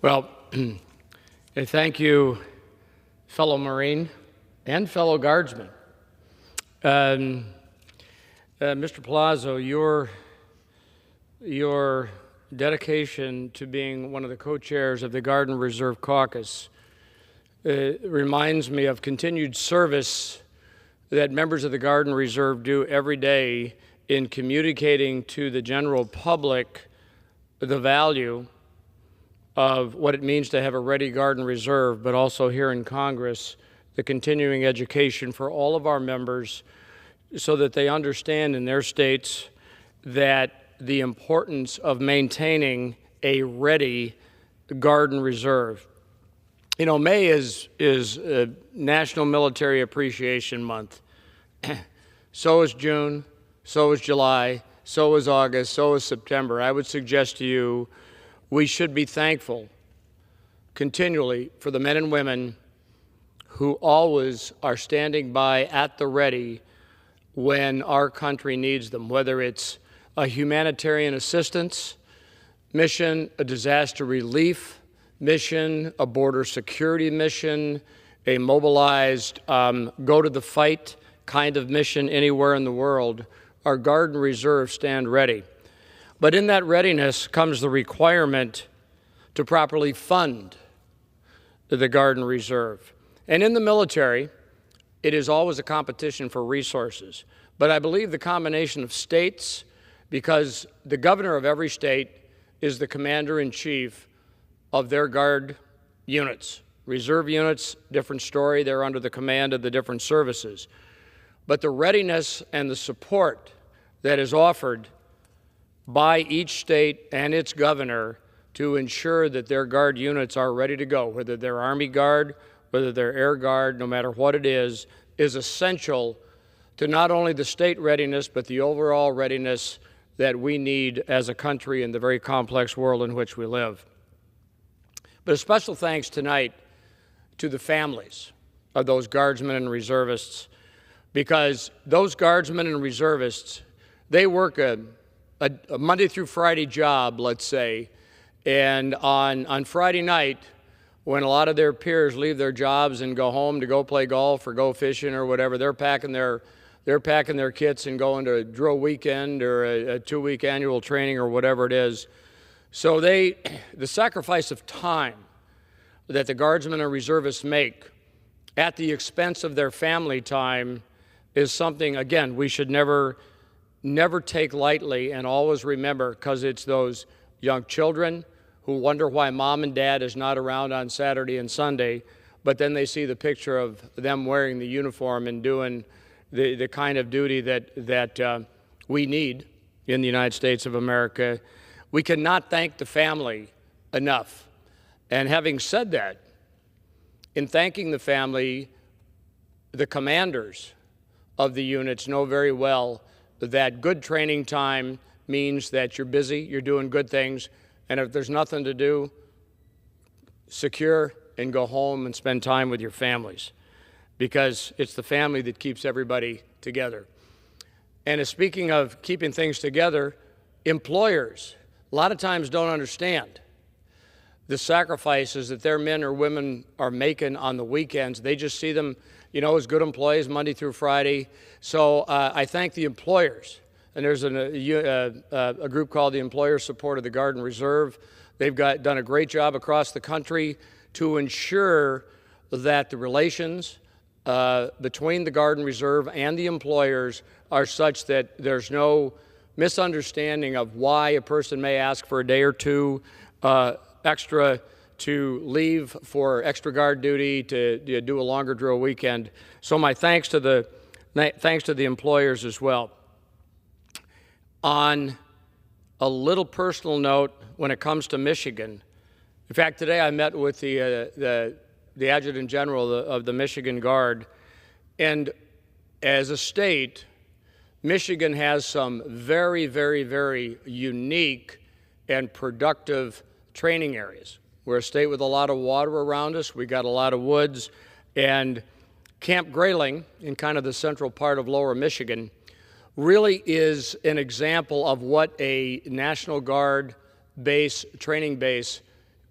Well, thank you, fellow Marine and fellow Guardsmen. Mr. Palazzo, your dedication to being one of the co-chairs of the Guard and Reserve Caucus reminds me of continued service that members of the Guard and Reserve do every day in communicating to the general public the value of what it means to have a ready Guard and Reserve, but also here in Congress, the continuing education for all of our members so that they understand in their states that the importance of maintaining a ready Guard and Reserve. You know, May is National Military Appreciation Month. So is June, so is July, so is August, so is September. I would suggest to you we should be thankful continually for the men and women who always are standing by at the ready when our country needs them, whether it's a humanitarian assistance mission, a disaster relief mission, a border security mission, a mobilized go to the fight kind of mission anywhere in the world. Our Guard and Reserve stand ready. But in that readiness comes the requirement to properly fund the Guard and Reserve. And in the military, it is always a competition for resources. But I believe the combination of states, because the governor of every state is the commander-in-chief of their Guard units. Reserve units, different story, they're under the command of the different services. But the readiness and the support that is offered by each state and its governor to ensure that their Guard units are ready to go, whether they're Army Guard, whether they're Air Guard, no matter what it is essential to not only the state readiness, but the overall readiness that we need as a country in the very complex world in which we live. But a special thanks tonight to the families of those Guardsmen and Reservists, because those Guardsmen and Reservists, they work a Monday through Friday job, let's say, and on Friday night, when a lot of their peers leave their jobs and go home to go play golf or go fishing or whatever, they're packing their kits and going to a drill weekend or a 2-week annual training or whatever it is. So the sacrifice of time that the Guardsmen and Reservists make at the expense of their family time is something, again, we should never take lightly and always remember, because it's those young children who wonder why mom and dad is not around on Saturday and Sunday, but then they see the picture of them wearing the uniform and doing the kind of duty that we need in the United States of America. We cannot thank the family enough. And having said that, in thanking the family, the commanders of the units know very well that good training time means that you're busy, you're doing good things, and if there's nothing to do, secure and go home and spend time with your families, because it's the family that keeps everybody together. And speaking of keeping things together, employers a lot of times don't understand the sacrifices that their men or women are making on the weekends. They just see them, you know, as good employees Monday through Friday. So I thank the employers. And there's a group called the Employer Support of the Guard and Reserve. They've done a great job across the country to ensure that the relations between the Guard and Reserve and the employers are such that there's no misunderstanding of why a person may ask for a day or two extra to leave for extra guard duty, to do a longer drill weekend. So my thanks to the employers as well. On a little personal note, when it comes to Michigan, in fact, today I met with the Adjutant General of the Michigan Guard, and as a state, Michigan has some very, very, very unique and productive training areas. We're a state with a lot of water around us. We got a lot of woods, and Camp Grayling, in kind of the central part of lower Michigan, really is an example of what a National Guard base, training base,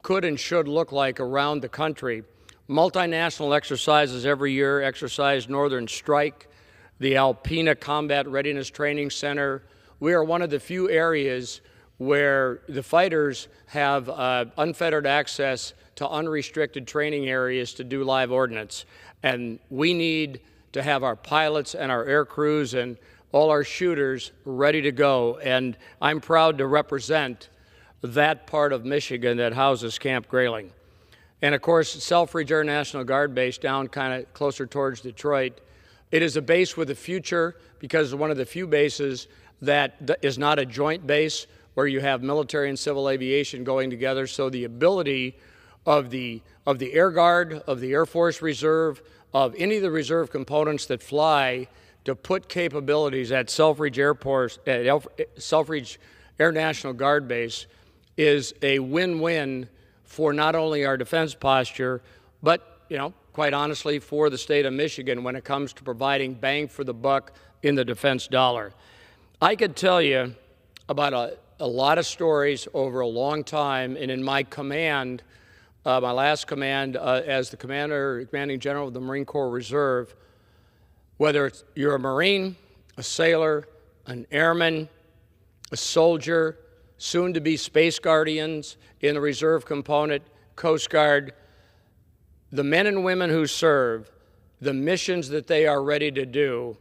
could and should look like around the country. Multinational exercises every year, Exercise Northern Strike, the Alpena Combat Readiness Training Center. We are one of the few areas where the fighters have unfettered access to unrestricted training areas to do live ordnance. And we need to have our pilots and our air crews and all our shooters ready to go. And I'm proud to represent that part of Michigan that houses Camp Grayling. And of course, Selfridge Air National Guard Base down kind of closer towards Detroit. It is a base with a future because it's one of the few bases that is not a joint base where you have military and civil aviation going together. So the ability of the Air Guard, of the Air Force Reserve, of any of the reserve components that fly to put capabilities at Selfridge Air National Guard Base is a win-win for not only our defense posture, but, quite honestly, for the state of Michigan when it comes to providing bang for the buck in the defense dollar. I could tell you about a lot of stories over a long time, and in my command, my last command as the commanding general of the Marine Corps Reserve, whether you're a Marine, a sailor, an airman, a soldier, soon to be Space Guardians in the reserve component, Coast Guard, the men and women who serve, the missions that they are ready to do,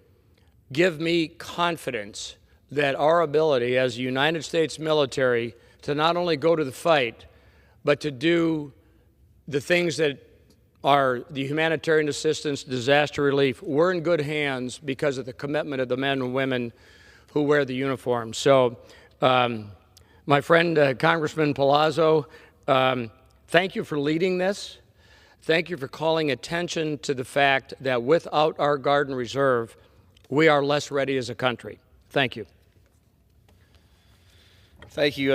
give me confidence that our ability as the United States military to not only go to the fight, but to do the things that are the humanitarian assistance, disaster relief, we're in good hands because of the commitment of the men and women who wear the uniform. So, my friend Congressman Palazzo, thank you for leading this. Thank you for calling attention to the fact that without our Guard and Reserve, we are less ready as a country. Thank you. Thank you,